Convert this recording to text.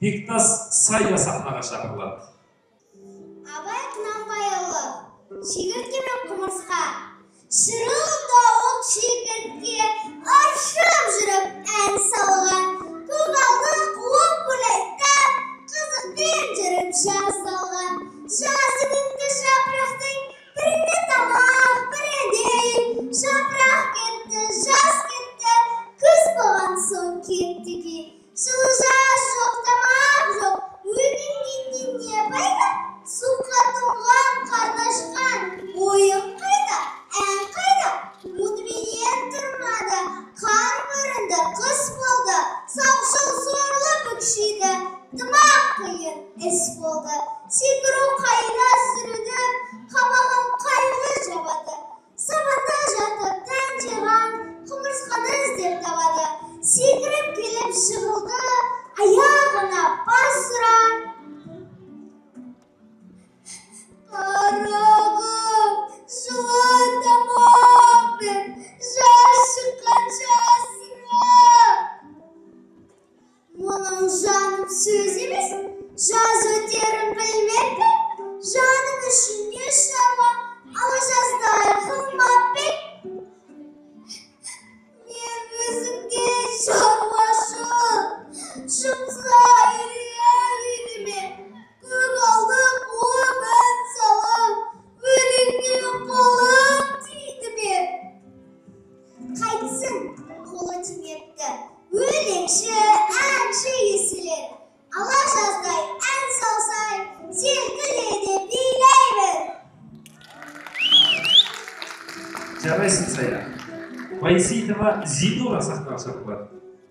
Бектас Сайя сахнаға шақырылады. Абай Құнанбайұлы, шегіртке мен құмырсқа, шырылда ол шегіртке аршып жүріп ән салған, көгалды қуып гүлайттап, қызықпен жүріп жаз салған. Жазы күнгі жапырақтың бірінде тамақ, бірінде жапырақ кетті, жаз кетті, күз болған соң кетті ке. Жылы жаз жоқ, тамақ жоқ, өлгеннен не пайда? Суға тоңған қардашқан, ойын қайда, ән қайда? Мұнымен тұрмады, қар көрінді, қыс болды, саушыл сорлы бүкшейді, тымақ қиын іс болды. Секіру қайда сүрініп, қабағын қайғы жабады. Сабанда жатып тән жиған, құмырсқаны іздеп табады. Секіріп келіп жығылды, аяғына бас ұрар. Қарағым, жылы тамақпен жас шыққан жасыра. Мұның жаным сөз емес, жаз өтерін білмеп пе? Жаным үшін не шаруа, ала жаздай қылмап пе? Мен өзімде шаруашыл, жұмысқа үйреме, көгалды қуып ән салып, өлеңге қолым тиді ме? Қайтсын қолы тимепті, өлеңші, әнші есілер, ала жаздай ән салсай, селкіледе билей бер. Жарайсың, Сайя. Байсейітова Зинура сахнаға шақырылады.